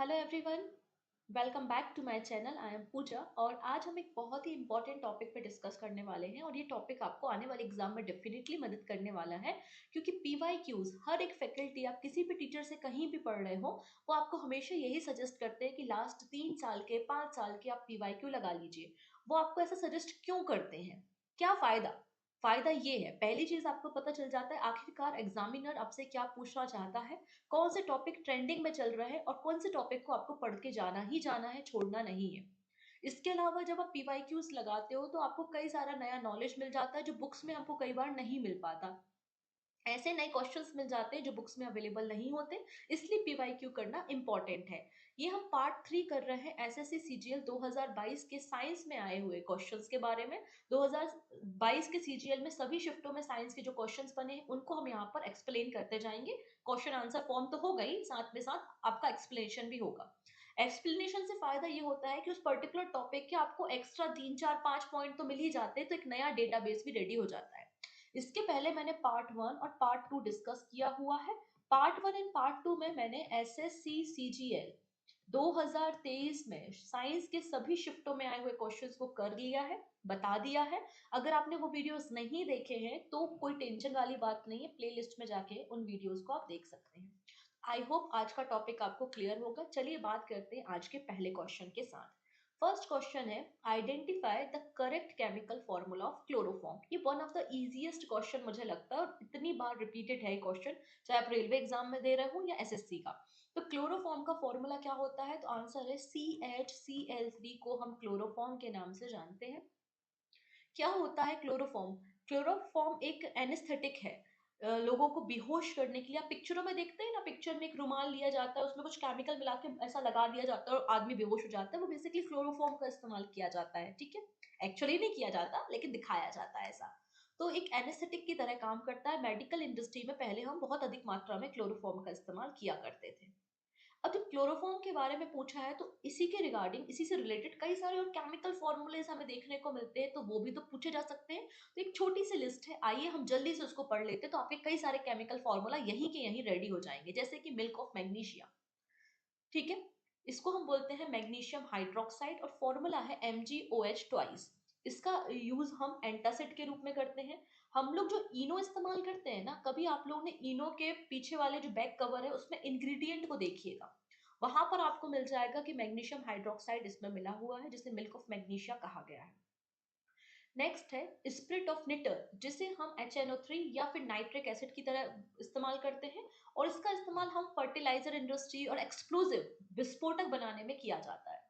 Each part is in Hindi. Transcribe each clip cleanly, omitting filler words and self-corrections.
Hello everyone, welcome back to my channel. I am Pooja और आज हम एक बहुत ही इंपॉर्टेंट टॉपिक पे डिस्कस करने वाले हैं और ये टॉपिक आपको आने वाले एग्जाम में डेफिनेटली मदद करने वाला है क्योंकि पीवाईक्यूज हर एक फैकल्टी आप किसी भी टीचर से कहीं भी पढ़ रहे हो वो आपको हमेशा यही सजेस्ट करते हैं कि लास्ट 3 साल के 5 साल के आप पीवाईक्यू लगा लीजिए। वो आपको ऐसा सजेस्ट क्यों करते हैं? क्या फायदा? फायदा ये है, पहली चीज आपको पता चल जाता है आखिरकार एग्जामिनर आपसे क्या पूछना चाहता है, कौन से टॉपिक ट्रेंडिंग में चल रहा है और कौन से टॉपिक को आपको पढ़ के जाना ही जाना है, छोड़ना नहीं है। इसके अलावा जब आप पीवाईक्यूज लगाते हो तो आपको कई सारा नया नॉलेज मिल जाता है जो बुक्स में हमको कई बार नहीं मिल पाता। ऐसे नए क्वेश्चंस मिल जाते हैं जो बुक्स में अवेलेबल नहीं होते, इसलिए पीवाईक्यू करना इंपॉर्टेंट है। ये हम पार्ट 3 कर रहे हैं एसएससी सीजीएल 2022 के साइंस में आए हुए क्वेश्चंस के बारे में। 2022 के सीजीएल में सभी शिफ्टों में साइंस के जो क्वेश्चंस बने हैं उनको हम यहाँ पर एक्सप्लेन करते जाएंगे। क्वेश्चन आंसर फॉर्म तो होगा ही, साथ में साथ आपका एक्सप्लेनेशन भी होगा। एक्सप्लेनेशन से फायदा ये होता है कि उस पर्टिकुलर टॉपिक के आपको एक्स्ट्रा 3 4 5 पॉइंट तो मिल ही जाते हैं, तो एक नया डेटाबेस भी रेडी हो जाता है। इसके पहले मैंने पार्ट 1 और पार्ट 2 डिस्कस किया हुआ है। पार्ट 1 एंड पार्ट 2 में मैंने एसएससी सीजीएल 2023 में साइंस के सभी शिफ्टों में आए हुए क्वेश्चंस को कर लिया है, बता दिया है। अगर आपने वो वीडियोस नहीं देखे हैं तो कोई टेंशन वाली बात नहीं है, प्लेलिस्ट में जाके उन वीडियोस को आप देख सकते हैं। आई होप आज का टॉपिक आपको क्लियर होगा। चलिए बात करते हैं आज के पहले क्वेश्चन के साथ। फर्स्ट क्वेश्चन है, identify the correct chemical formula of chloroform. ये one of the easiest question मुझे लगता है और इतनी बार रिपीटेड है क्वेश्चन, चाहे आप रेलवे एग्जाम में दे रहे हो या एसएससी का। तो क्लोरोफॉर्म का फॉर्मूला क्या होता है? तो आंसर है CHCl3 को हम क्लोरोफॉर्म के नाम से जानते हैं। क्या होता है क्लोरोफॉर्म? क्लोरोफॉर्म एक एनेस्थेटिक है, लोगों को बेहोश करने के लिए। आप पिक्चरों में देखते हैं ना, पिक्चर में एक रुमाल लिया जाता है, उसमें कुछ केमिकल मिला के ऐसा लगा दिया जाता है और आदमी बेहोश हो जाता है, वो बेसिकली क्लोरोफॉर्म का इस्तेमाल किया जाता है। ठीक है, एक्चुअली नहीं किया जाता लेकिन दिखाया जाता है ऐसा। तो एक एनेस्थेटिक की तरह काम करता है। मेडिकल इंडस्ट्री में पहले हम बहुत अधिक मात्रा में क्लोरोफॉर्म का इस्तेमाल किया करते थे। अब जब क्लोरोफॉर्म के बारे में पूछा है तो इसी के रिगार्डिंग, इसी से रिलेटेड कई सारे और केमिकल फॉर्मूलेज हमें देखने को मिलते हैं, तो वो भी तो पूछे जा सकते हैं। तो एक छोटी सी लिस्ट है, आइए हम जल्दी से उसको पढ़ लेते हैं, तो आपके कई सारे केमिकल फॉर्मूला यहीं के यहीं रेडी हो जाएंगे। जैसे कि मिल्क ऑफ मैग्नीशिया, ठीक है, इसको हम बोलते हैं मैग्नीशियम हाइड्रोक्साइड और फॉर्मूला है MgOH ट्वाइस। इसका यूज हम एंटासिड के रूप में करते हैं। हम लोग जो इनो इस्तेमाल करते हैं ना, कभी आप लोगों ने इनो के पीछे वाले जो बैक कवर है उसमें इंग्रेडिएंट को देखिएगा, वहां पर आपको मिल जाएगा कि मैग्नीशियम हाइड्रोक्साइड इसमें मिला हुआ है, जिसे मिल्क ऑफ मैग्नीशिया कहा गया है। नेक्स्ट है स्पिरिट ऑफ निटर, जिसे हम HNO3 या फिर नाइट्रिक एसिड की तरह इस्तेमाल करते हैं और इसका इस्तेमाल हम फर्टिलाइजर इंडस्ट्री और एक्सप्लोजिव विस्फोटक बनाने में किया जाता है।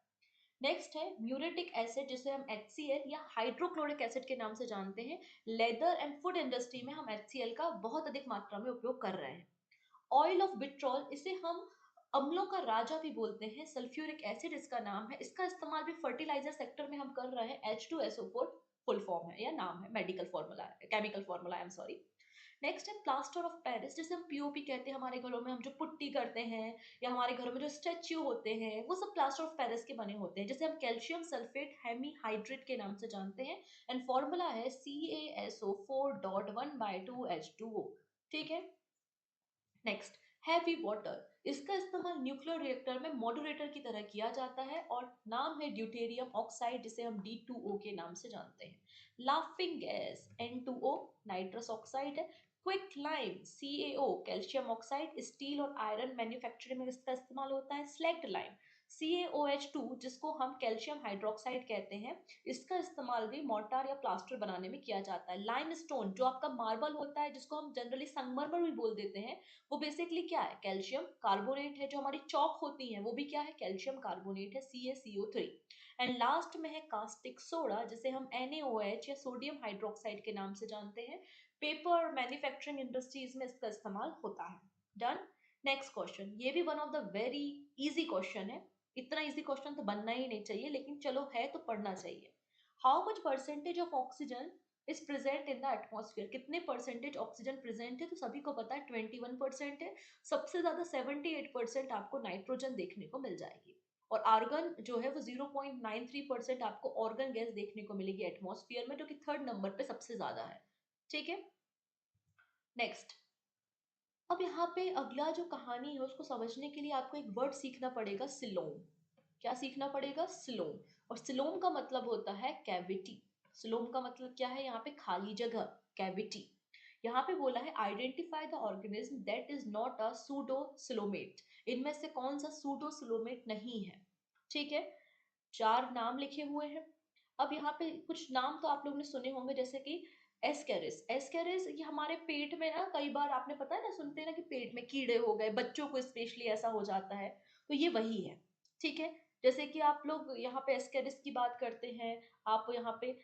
नेक्स्ट है म्यूरेटिक एसिड, जिसे हम HCl या हाइड्रोक्लोरिक एसिड के नाम से जानते हैं। लेदर एंड फूड इंडस्ट्री में हम HCl का बहुत अधिक मात्रा में उपयोग कर रहे हैं। ऑयल ऑफ विट्रॉल, इसे हम अम्लों का राजा भी बोलते हैं। सल्फ्यूरिक एसिड इसका नाम है, इसका इस्तेमाल भी फर्टिलाइजर सेक्टर में हम कर रहे हैं। H2SO4 फुल फॉर्म है या नाम है, मेडिकल फॉर्मूला है, chemical formula, I am sorry. Next है प्लास्टर ऑफ पेरिस, जिसे हम पीओपी कहते हैं। हमारे घरों में हम जो पुट्टी करते हैं या हमारे घरों में जो स्टेच्यू होते हैं वो सब प्लास्टर ऑफ पेरिस के बने होते हैं, जिसे हम कैल्शियम सल्फेट हेमीहाइड्रेट के नाम से जानते हैं। एंड फॉर्मूला है CaSO4.1/2H2O। ठीक है। नेक्स्ट, हैवी वाटर, इसका इस्तेमाल न्यूक्लियर रिएक्टर में मॉडरेटर की तरह किया जाता है और नाम है ड्यूटेरियम ऑक्साइड, जिसे हम D2O के नाम से जानते हैं। Laughing gas N2O nitrous oxide है। Quick lime CaO calcium oxide, steel और आयरन मैन्युफैक्चरिंग में इसका इस्तेमाल होता है। स्लैग्ड लाइम CaOH2, जिसको हम कैल्शियम हाइड्रोक्साइड कहते हैं, इसका इस्तेमाल भी मोर्टार या प्लास्टर बनाने में किया जाता है। लाइमस्टोन, जो आपका मार्बल होता है जिसको हम जनरली संगमरमर भी बोल देते हैं, वो बेसिकली क्या है? कैल्शियम कार्बोनेट है। जो हमारी चौक होती है वो भी क्या है? कैल्शियम कार्बोनेट है, CaCO3। एंड लास्ट में है कास्टिक सोडा, जिसे हम NaOH या सोडियम हाइड्रोक्साइड के नाम से जानते हैं। पेपर मैन्युफैक्चरिंग इंडस्ट्रीज में इसका इस्तेमाल होता है। डन। नेक्स्ट क्वेश्चन, ये भी one of the very easy question है। इतना इजी क्वेश्चन तो बनना ही नहीं चाहिए, लेकिन चलो है तो पढ़ना चाहिए। How much percentage of oxygen is present in the atmosphere? कितने परसेंटेज ऑक्सीजन प्रेजेंट है? तो सभी को पता है 21% है। सबसे ज्यादा 78% आपको नाइट्रोजन देखने को मिल जाएगी और आर्गन जो है वो 0.93% आपको ऑर्गन गैस देखने को मिलेगी एटमॉस्फेयर में, जो कि थर्ड नंबर पे सबसे ज्यादा है। ठीक है। नेक्स्ट, अब यहाँ पे अगला जो कहानी है उसको समझने के लिए आपको एक वर्ड सीखना पड़ेगा, सिलोम। क्या सीखना पड़ेगा? सिलोम। और सिलोम का मतलब होता है कैविटी। सिलोम का मतलब क्या है? यहाँ पे खाली जगह, कैविटी। यहाँ पे बोला है identify the organism that is not a pseudo coelomate. इनमें से कौन सा सूडो सिलोमेट नहीं है? ठीक है, 4 नाम लिखे हुए हैं। अब यहाँ पे कुछ नाम तो आप लोगों ने सुने होंगे, जैसे कि एस्केरिस। एस्केरिस ये हमारे पेट में ना, कई बार आपने पता है ना, सुनते हैं ना कि पेट में कीड़े हो गए, बच्चों को स्पेशली ऐसा हो जाता है, तो ये वही है। ठीक है, जैसे कि आप लोग यहाँ पे एस्केरिस की बात करते हैं, आप यहाँ पे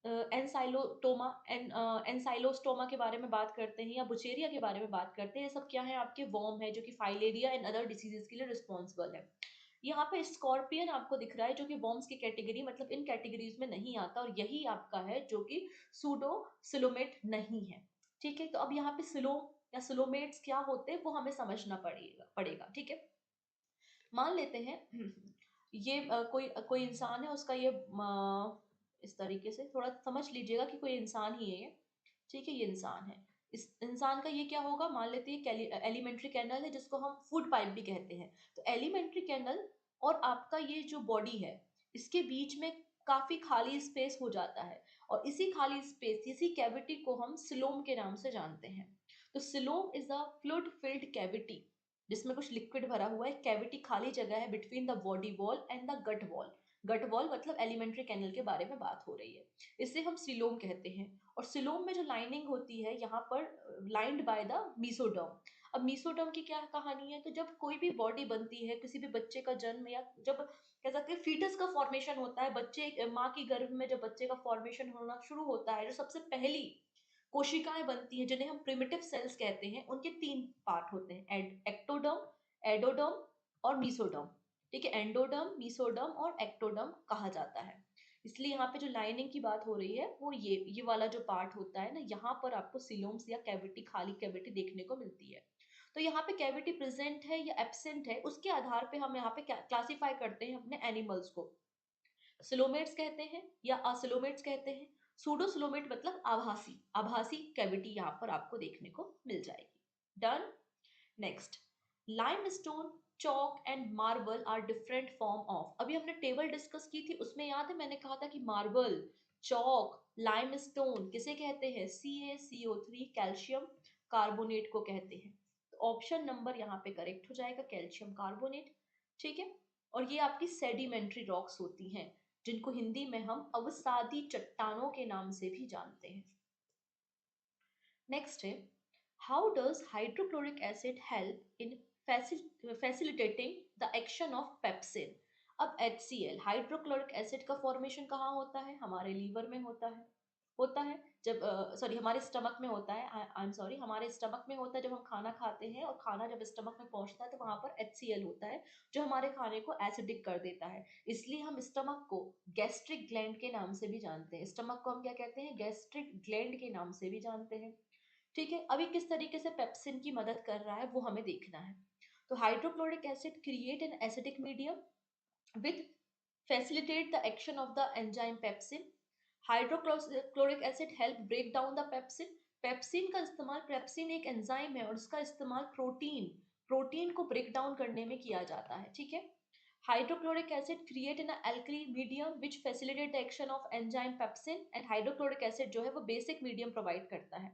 एनसाइलोटोमा एनसाइलोस्टोमा के बारे में बात करते हैं, या बुचेरिया के बारे में बात करते हैं। ये सब क्या है? आपके वर्म है जो कि फाइलेरिया एंड अदर डिसीजेस के लिए रिस्पॉन्सिबल है। यहाँ पे स्कॉर्पियन आपको दिख रहा है जो कि वर्म्स की कैटेगरी, मतलब इन कैटेगरीज में नहीं आता, और यही आपका है जो कि सूडो सिलोमेट नहीं है। ठीक है, तो अब यहाँ पे सिलो या सिलोमेट्स क्या होते हैं वो हमें समझना पड़ेगा पड़ेगा ठीक है। मान लेते हैं ये कोई कोई इंसान है, उसका ये इस तरीके से थोड़ा समझ लीजिएगा कि कोई इंसान ही है ये। ठीक है, ये इंसान है। इस इंसान का ये क्या होगा? मान लेते हैं एलिमेंट्री कैनल है जिसको हम फूड पाइप भी कहते हैं। तो एलिमेंट्री कैनल और आपका ये जो बॉडी है, इसके बीच में काफी खाली स्पेस हो जाता है, और इसी खाली स्पेस, इसी कैविटी को हम सिलोम के नाम से जानते हैं। तो coelom is a fluid filled cavity, जिसमें कुछ लिक्विड भरा हुआ है। कैविटी खाली जगह है between the body wall and the gut wall. Gut wall मतलब एलिमेंट्री कैनल के बारे में बात हो रही है, इसे हम सिलोम कहते हैं। और सिलोम में जो लाइनिंग होती है यहाँ पर लाइंड बाय द मीसोडर्म। अब मीसोडर्म की क्या कहानी है? तो जब कोई भी बॉडी बनती है, किसी भी बच्चे का जन्म, या जब कह सकते हैं फीटस का फॉर्मेशन होता है, बच्चे माँ की गर्भ में जब बच्चे का फॉर्मेशन होना शुरू होता है, जो सबसे पहली कोशिकाएं बनती हैं जिन्हें हम प्रिमिटिव सेल्स कहते हैं, उनके 3 पार्ट होते हैं, एक्टोडर्म, एडोडर्म और मीसोडर्म। ठीक है, एंडोडर्म, मीसोडर्म और एक्टोडर्म कहा जाता है। इसलिए यहाँ पे जो लाइनिंग की बात हो रही है वो ये वाला जो पार्ट होता है ना, यहाँ पर आपको सिलोम्स या कैविटी, खाली कैविटी देखने को मिलती है। तो यहाँ पे कैविटी प्रेजेंट है या एब्सेंट है, उसके आधार पे हम यहाँ पे क्लासिफाई करते हैं अपने एनिमल्स को। सिलोमेट्स कहते हैं या असिलोमेट्स कहते हैं। सूडोसिलोमेट मतलब आभासी, आभासी कैविटी यहाँ पर आपको देखने को मिल जाएगी। Done. Next, limestone, chalk and marble are different form of. अभी हमने टेबल डिस्कस की थी, उसमें याद है मैंने कहा था कि मार्बल, चॉक, लाइमस्टोन किसे कहते हैं? CaCO3 कैल्शियम कार्बोनेट को कहते हैं। तो ऑप्शन नंबर यहाँ पे करेक्ट हो जाएगा, कैल्शियम कार्बोनेट। ठीक है, और ये आपकी सेडिमेंट्री रॉक्स होती हैं, जिनको हिंदी में हम अवसादी चट्टानों के नाम से भी जानते हैं। नेक्स्ट है, how does hydrochloric acid help in facilitating the action of pepsin. अब HCl, हाइड्रोक्लोरिक एसिड का फॉर्मेशन कहाँ होता है? हमारे लीवर में होता है जब सॉरी हमारे स्टमक में होता है, आई एम सॉरी, हमारे स्टमक में होता है जब हम खाना खाते हैं, और खाना जब स्टमक में पहुंचता है तो वहां पर HCl होता है जो हमारे खाने को एसिडिक कर देता है। इसलिए हम स्टमक को गैस्ट्रिक ग्लैंड के नाम से भी जानते हैं। स्टमक को हम क्या कहते हैं? गैस्ट्रिक ग्लैंड के नाम से भी जानते हैं। ठीक है, अभी किस तरीके से पेप्सिन की मदद कर रहा है वो हमें देखना है। तो hydrochloric acid create an acidic medium with facilitate the action of the enzyme pepsin. Hydrochloric acid help break down the pepsin. Pepsin का इस्तेमाल, पेप्सिन एक एंजाइम है और उसका इस्तेमाल प्रोटीन को ब्रेक डाउन करने में किया जाता है। ठीक है, hydrochloric acid create in alkali medium which facilitate the action of enzyme pepsin. And hydrochloric acid जो है वो बेसिक मीडियम प्रोवाइड करता है।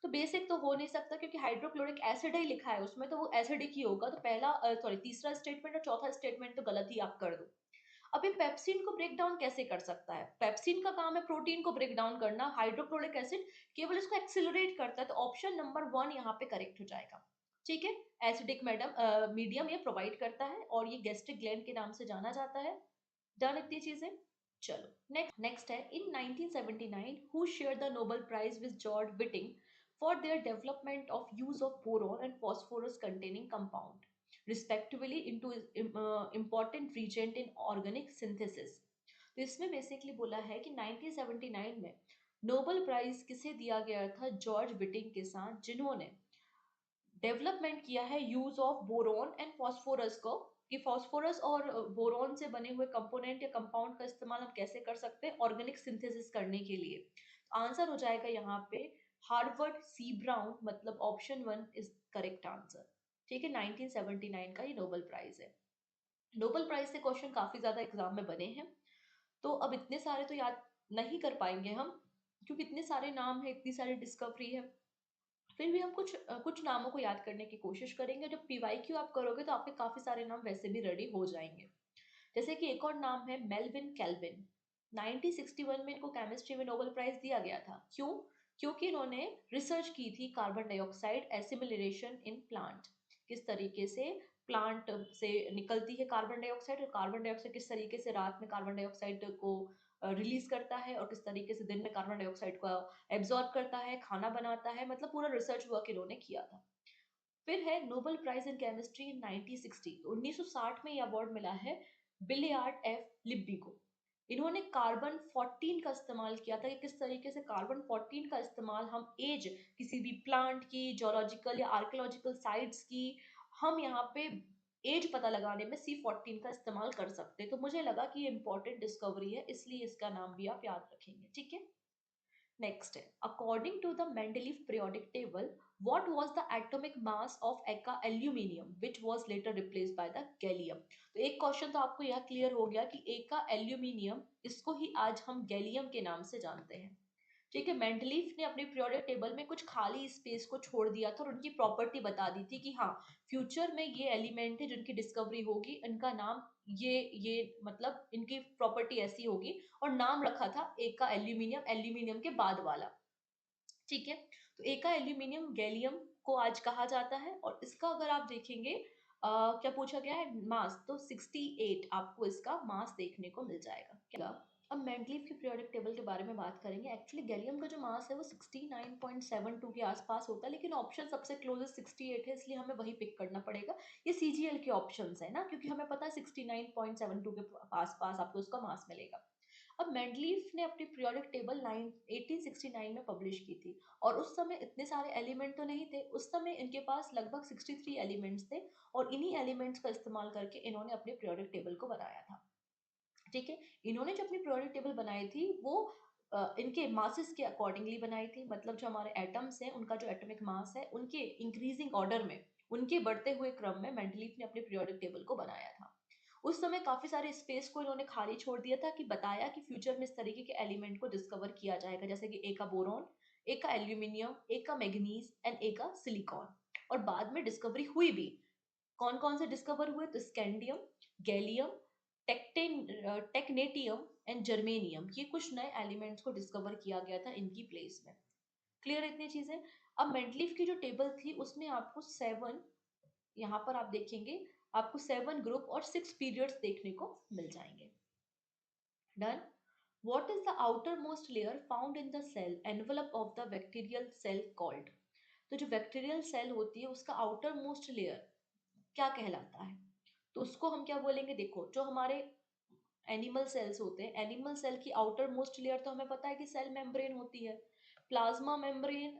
तो बेसिक तो हो नहीं सकता क्योंकि हाइड्रोक्लोरिक एसिड ही लिखा है उसमें, तो वो एसिडिक ही होगा। तो पहला सॉरी तीसरा स्टेटमेंट और चौथा स्टेटमेंट तो गलत ही आप कर दो। अभी पेप्सिन को ब्रेक डाउन कैसे कर सकता है? पेप्सिन का काम है प्रोटीन को ब्रेक डाउन करना, हाइड्रोक्लोरिक एसिड केवल इसको एक्सिलरेट करता है। तो ऑप्शन नंबर 1 यहाँ पे करेक्ट हो जाएगा। ठीक है, एसिडिक मीडियम ये प्रोवाइड करता है और ये गैस्ट्रिक ग्लैंड के नाम से जाना जाता है। डन इतनी चीजें। चलो नेक्स्ट है, in 1979 who share the Nobel prize with George Wittig for their development of use of boron and phosphorus containing compound respectively into important reagent in organic synthesis. तो इसमें बेसिकली बोला है कि 1979 में नोबेल प्राइज किसे दिया गया था? जॉर्ज विटिंग के साथ, जिन्होंने डेवलपमेंट किया है use of boron and phosphorus को, कि फॉस्फोरस और बोरॉन से बने हुए कंपोनेंट या कंपाउंड का इस्तेमाल हम कैसे कर सकते हैं ऑर्गेनिक सिंथेसिस करने के लिए। आंसर हो जाएगा यहाँ पे हार्वर्ड सी ब्राउन, मतलब ऑप्शन 1 इज करेक्ट आंसर। ठीक है, 1979 का ये नोबेल प्राइज है। नोबेल प्राइज से क्वेश्चन काफी ज्यादा एग्जाम में बने हैं, तो अब इतने सारे तो याद नहीं कर पाएंगे हम, क्योंकि इतने सारे नाम है, इतनी सारी डिस्कवरी है। फिर भी हम कुछ नामों को याद करने की कोशिश करेंगे। जब पीवाईक्यू आप करोगे तो आपके काफी सारे नाम वैसे भी रेडी हो जाएंगे। जैसे कि एक और नाम है मेल्विन केल्विन। 1961 में इनको केमिस्ट्री में नोबेल प्राइज दिया गया था। क्यों? क्योंकि इन्होंने रिसर्च की थी carbon dioxide assimilation in plant, किस तरीके से प्लांट से निकलती है कार्बन डाइऑक्साइड, और कार्बन डाइऑक्साइड किस तरीके से रात में कार्बन डाइऑक्साइड को रिलीज करता है, और किस तरीके से दिन में कार्बन डाइऑक्साइड को एब्जॉर्ब करता है, खाना बनाता है। मतलब पूरा रिसर्च वर्क इन्होंने किया था। फिर है Nobel prize in chemistry in 1960। 1960 में ये अवार्ड मिला है बिलियार्ड एफ लिब्बी को। इन्होंने कार्बन 14 का इस्तेमाल किया था कि किस तरीके से कार्बन 14 का इस्तेमाल हम एज किसी भी प्लांट की, जोलॉजिकल या आर्कियोलॉजिकल साइट्स की, हम यहाँ पे एज पता लगाने में C14 का इस्तेमाल कर सकते हैं। तो मुझे लगा कि ये इंपॉर्टेंट डिस्कवरी है, इसलिए इसका नाम भी आप याद रखेंगे। ठीक है, नेक्स्ट है, according to the Mendeleev periodic table, what was the atomic mass of एका aluminium which was later replaced by the gallium. तो एक क्वेश्चन तो आपको यह क्लियर हो गया कि एका एल्यूमिनियम, इसको ही आज हम गैलियम के नाम से जानते हैं। ठीक है, मेंडलीफ ने अपने पीरियोडिक टेबल में कुछ खाली स्पेस को छोड़ दिया था और उनकी प्रॉपर्टी बता दी थी कि हाँ, फ्यूचर में ये एलिमेंट है जिनकी डिस्कवरी होगी, इनका नाम ये मतलब इनकी प्रॉपर्टी ऐसी होगी, और नाम रखा था एका एल्यूमिनियम, एल्यूमिनियम के बाद वाला। ठीक है, तो एका एल्यूमिनियम गैलियम को आज कहा जाता है। और इसका अगर आप देखेंगे क्या पूछा गया है, मास, तो 68 आपको इसका मास देखने को मिल जाएगा। क्या, अब मेंडलीव के पीरियोडिक टेबल के बारे में बात करेंगे। एक्चुअली गैलियम का जो मास है वो 69.72 के आसपास होता है, लेकिन ऑप्शन सबसे क्लोजेस्ट 68 है, इसलिए हमें वही पिक करना पड़ेगा। ये सीजीएल के ऑप्शंस है ना, क्योंकि हमें पता है 69.72 के आसपास आपको उसका मास मिलेगा। अब मेंडलीफ ने अपनी पीरियोडिक टेबल 1869 में पब्लिश की थी, और उस समय इतने सारे एलिमेंट तो नहीं थे। उस समय इनके पास लगभग 63 एलिमेंट्स थे, और इन्हीं एलिमेंट्स का इस्तेमाल करके इन्होंने अपने पीरियोडिक टेबल को बनाया था। ठीक है, इन्होंने जो अपनी पीरियोडिक टेबल बनाई थी वो इनके मासेस के अकॉर्डिंगली बनाई थी। मतलब जो हमारे एटम्स हैं उनका जो एटॉमिक मास है, उनके इंक्रीजिंग ऑर्डर में, उनके बढ़ते हुए क्रम में मेंडलीफ ने अपने पीरियोडिक टेबल को बनाया था। उस समय काफी सारे स्पेस को इन्होंने खाली छोड़ दिया था, कि बताया कि फ्यूचर में इस तरीके के एलिमेंट को डिस्कवर किया जाएगा, जैसे कि एक का बोरॉन, एक का एल्यूमिनियम, एक का मैग्नीज एंड एक का सिलिकॉन। और बाद में डिस्कवरी हुई भी। कौन कौन से डिस्कवर हुए, तो scandium, gallium, technetium and germanium, ये कुछ नए एलिमेंट्स को डिस्कवर किया गया था इनकी प्लेस में। क्लियर इतनी चीजें। अब मेंडलीफ की जो टेबल थी उसमें आपको 7, यहाँ पर आप देखेंगे, आपको 7 ग्रुप और 6 पीरियड्स देखने को मिल जाएंगे। Done. What is the outermost layer found in the cell envelope of the bacterial cell called? तो जो बैक्टीरियल सेल होती है उसका आउटर मोस्ट लेयर क्या कहलाता है, तो उसको हम क्या बोलेंगे। देखो, जो हमारे एनिमल सेल्स होते हैं, एनिमल सेल की आउटर मोस्ट लेयर तो हमें पता है कि सेल मेम्ब्रेन होती है। प्लाज्मा मेम्ब्रेन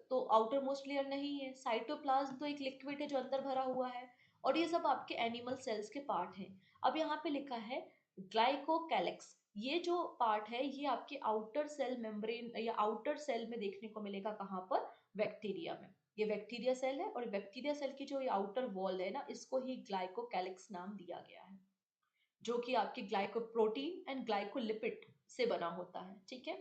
तो आउटर मोस्ट लेयर नहीं है। साइटोप्लाज्म तो एक लिक्विड है जो अंदर भरा हुआ है। और ये सब आपके एनिमल सेल्स के पार्ट हैं। अब यहाँ पे लिखा है ग्लाइकोकैलेक्स, ये जो पार्ट है ये आपके आउटर सेल मेम्ब्रेन या आउटर सेल में देखने को मिलेगा। कहाँ पर? बैक्टीरिया में। ये बैक्टीरिया सेल है, और बैक्टीरिया सेल की जो ये आउटर वॉल है ना, इसको ही ग्लाइकोकैलिक्स नाम दिया गया है, जो कि आपकी ग्लाइकोप्रोटीन एंड ग्लाइकोलिपिड से बना होता है। ठीक है,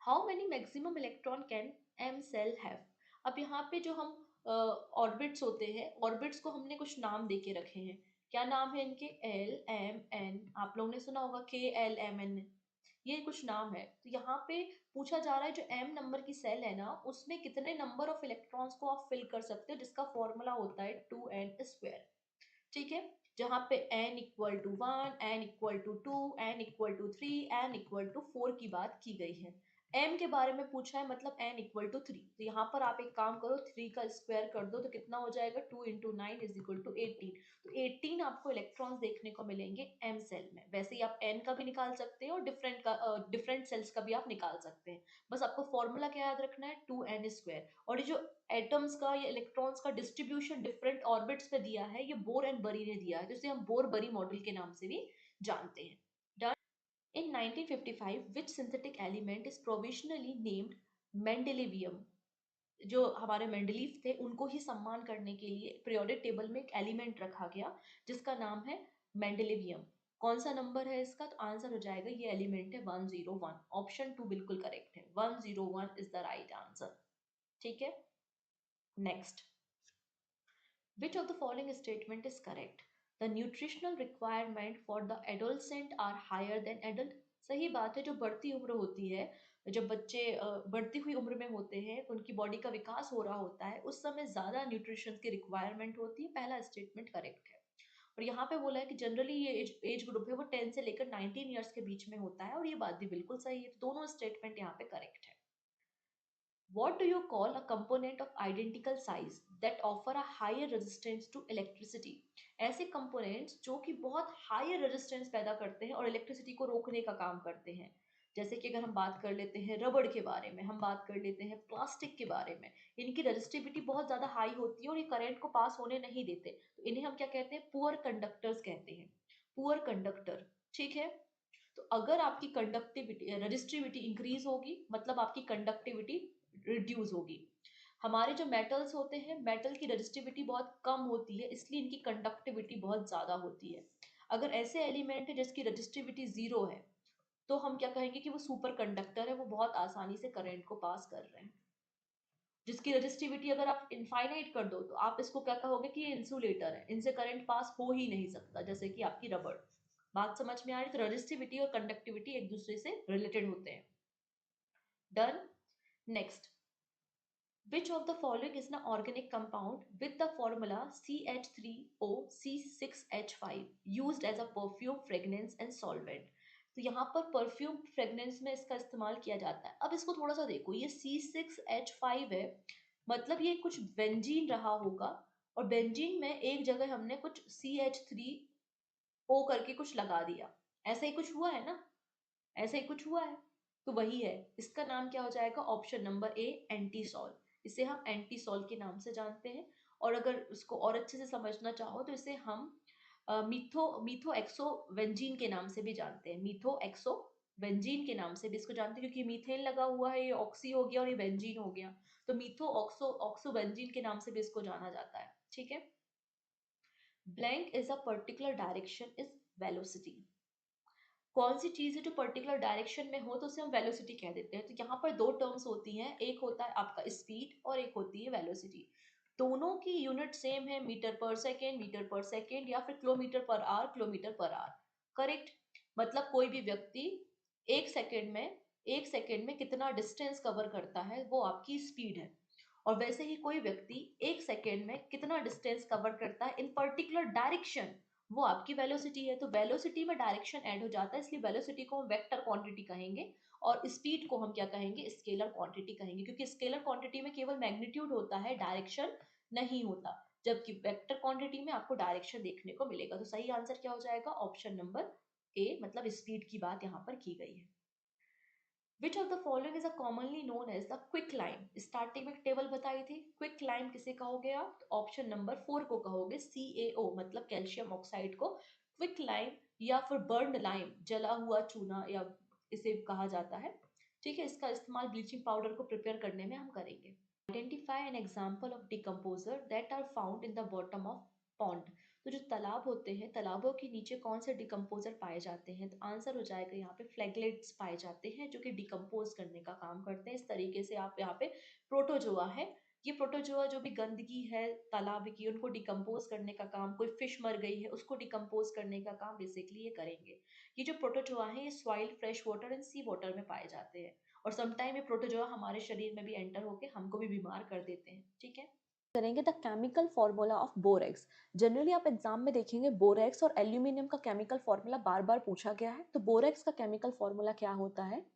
how many maximum electron can M shell have. अब यहाँ पे जो हम ऑर्बिट्स होते हैं, ऑर्बिट्स को हमने कुछ नाम दे के रखे हैं। क्या नाम है इनके? एल एम एन, आप लोगों ने सुना होगा KLMN, ये कुछ नाम है। तो यहाँ पे पूछा जा रहा है जो M नंबर की सेल है ना, उसमें कितने नंबर ऑफ इलेक्ट्रॉन्स को आप फिल कर सकते हो, जिसका फॉर्मूला होता है 2n²। ठीक है, जहां पे n=1, n=2, n=3, n=4 की बात की गई है। m के बारे में पूछा है, मतलब n=3। तो यहाँ पर आप एक काम करो, 3 का स्क्वायर कर दो तो कितना हो जाएगा, 2 × 9 = 18। तो 18 आपको इलेक्ट्रॉन्स देखने को मिलेंगे m सेल में। वैसे ही आप n का भी निकाल सकते हैं और डिफरेंट सेल्स का भी आप निकाल सकते हैं। बस आपको फॉर्मूला क्या याद रखना है, 2n²। और ये जो एटम्स का या इलेक्ट्रॉन्स का डिस्ट्रीब्यूशन डिफरेंट ऑर्बिट्स पे दिया है, ये बोर एंड बरी ने दिया है, जिसे हम बोर बरी मॉडल के नाम से भी जानते हैं। Done. In 1955, which synthetic element is provisionally named मेंडेलिवियम, जो हमारे मेंडलीव थे उनको ही सम्मान करने के लिए पीरियोडिक टेबल में एक एलिमेंट रखा गया जिसका नाम है मेंडेलिवियम। कौन सा नंबर है इसका? तो आंसर हो जाएगा ये एलिमेंट है 101। ऑप्शन 2 बिल्कुल करेक्ट है, 101 इज द राइट आंसर। ठीक है, next, which of the following statement is correct? The nutritional requirement for the adolescent are higher than adult। सही बात है, जो बढ़ती उम्र होती है, जब बच्चे बढ़ती हुई उम्र में होते हैं तो उनकी बॉडी का विकास हो रहा होता है, उस समय ज्यादा न्यूट्रिशन की रिक्वायरमेंट होती है। पहला स्टेटमेंट करेक्ट है। और यहाँ पे बोला है कि जनरली ये एज ग्रुप है वो 10 से लेकर 19 ईयर्स के बीच में होता है, और ये बात भी बिल्कुल सही है। तो दोनों स्टेटमेंट यहाँ पे करेक्ट है। What do you call a component of identical size that offer a higher resistance to electricity? ऐसे कंपोनेंट्स जो कि बहुत हायर रेजिस्टेंस पैदा करते हैं और इलेक्ट्रिसिटी को रोकने का काम करते हैं, जैसे कि अगर हम बात कर लेते हैं रबड़ के बारे में, हम बात कर लेते हैं प्लास्टिक के बारे में, इनकी रेजिस्टिविटी बहुत ज्यादा हाई होती है और ये करंट को पास होने नहीं देते, तो इन्हें हम क्या कहते हैं? पुअर कंडक्टर्स कहते हैं, पुअर कंडक्टर। ठीक है, तो अगर आपकी कंडक्टिविटी रेजिस्टिविटी इंक्रीज होगी मतलब आपकी कंडक्टिविटी रिड्यूस होगी। हमारे जो मेटल्स होते हैं, मेटल की रेजिस्टिविटी बहुत कम होती है, इसलिए इनकी कंडक्टिविटी बहुत ज्यादा होती है। अगर ऐसे एलिमेंट है जिसकी रेजिस्टिविटी जीरो है तो हम क्या कहेंगे कि वो सुपर कंडक्टर है, वो बहुत आसानी से करंट को पास कर रहे हैं। जिसकी रेजिस्टिविटी अगर आप इनफाइनाइट कर दो तो आप इसको क्या कहोगे कि ये इंसुलेटर है, इनसे करंट पास हो ही नहीं सकता, जैसे कि आपकी रबड़। बात समझ में आ रही? तो रेजिस्टिविटी और कंडक्टिविटी एक दूसरे से रिलेटेड होते हैं। Done, next, which of the following is an organic compound with the formula CH3OC6H5 used as a perfume, fragrance and solvent? तो यहाँ पर परफ्यूम फ्रेगनेंस में इसका इस्तेमाल किया जाता है। अब इसको थोड़ा सा देखो, ये C6H5 है, मतलब ये कुछ बेंजीन रहा होगा, और बेंजीन में एक जगह हमने कुछ CH3O करके कुछ लगा दिया, ऐसा ही कुछ हुआ है ना, ऐसा ही कुछ हुआ है, तो वही है। इसका नाम क्या हो जाएगा? Option number A, antisol. इसे हम एंटीसॉल के नाम से जानते हैं। और अगर इसको और अच्छे से समझना चाहो तो इसे हम मीथो एक्सोवेंजीन के नाम से भी जानते हैं, मीथो एक्सोवेंजीन के नाम से भी इसको जानते हैं, क्योंकि मीथेन लगा हुआ है, ये ऑक्सी हो गया और ये बेंजीन हो गया, तो मीथो ऑक्सोवेंजीन के नाम से भी इसको जाना जाता है। ठीक है, blank is a particular direction is velocity. कौन सी चीज है जो पर्टिकुलर डायरेक्शन में हो तो उसे हम वेलोसिटी कह देते हैं। तो यहाँ पर दो टर्म्स होती हैं, एक होता है आपका स्पीड और एक होती है वेलोसिटी। दोनों की यूनिट सेम है, मीटर पर सेकेंड या फिर किलोमीटर पर आवर। करेक्ट, मतलब कोई भी व्यक्ति एक सेकेंड में कितना डिस्टेंस कवर करता है वो आपकी स्पीड है, और वैसे ही कोई व्यक्ति एक सेकेंड में कितना डिस्टेंस कवर करता है इन पर्टिकुलर डायरेक्शन, वो आपकी वेलोसिटी है। तो वेलोसिटी में डायरेक्शन ऐड हो जाता है, इसलिए वेलोसिटी को हम वेक्टर क्वांटिटी कहेंगे और स्पीड को हम क्या कहेंगे? स्केलर क्वांटिटी कहेंगे, क्योंकि स्केलर क्वांटिटी में केवल मैग्नीट्यूड होता है, डायरेक्शन नहीं होता, जबकि वेक्टर क्वांटिटी में आपको डायरेक्शन देखने को मिलेगा। तो सही आंसर क्या हो जाएगा? ऑप्शन नंबर ए, मतलब स्पीड की बात यहाँ पर की गई है। Which of the following is a commonly known as the quick lime? Starting में टेबल बताई थी, क्विक लाइम किसे कहोगे आप? तो ऑप्शन नंबर 4 को कहोगे, CaO मतलब कैल्शियम ऑक्साइड को क्विक लाइम या फिर बर्न लाइम, जला हुआ चूना या इसे कहा जाता है। ठीक है, इसका इस्तेमाल ब्लीचिंग पाउडर को प्रिपेयर करने में हम करेंगे। Identify an example of decomposer that are found in the bottom of pond. तो जो तालाब होते हैं, तालाबों के नीचे कौन से डिकम्पोजर पाए जाते हैं? तो आंसर हो जाएगा यहाँ पे फ्लैगलेट्स पाए जाते हैं, जो कि डिकम्पोज करने का काम करते हैं। इस तरीके से आप यहाँ पे प्रोटोजोआ है, ये प्रोटोजोआ जो भी गंदगी है तालाब की उनको डिकम्पोज करने का काम, कोई फिश मर गई है उसको डिकम्पोज करने का काम बेसिकली ये करेंगे। ये जो प्रोटोजोआ है ये soil, fresh water and sea water में पाए जाते हैं, और समटाइम ये प्रोटोजोआ हमारे शरीर में भी एंटर होके हमको भी बीमार कर देते हैं। ठीक है, करेंगे the chemical formula of borax. Generally आप एग्जाम में देखेंगे बोरेक्स और एल्यूमिनियम का केमिकल फॉर्मूला बार बार पूछा गया है। तो बोरेक्स का केमिकल फॉर्मूला क्या होता है?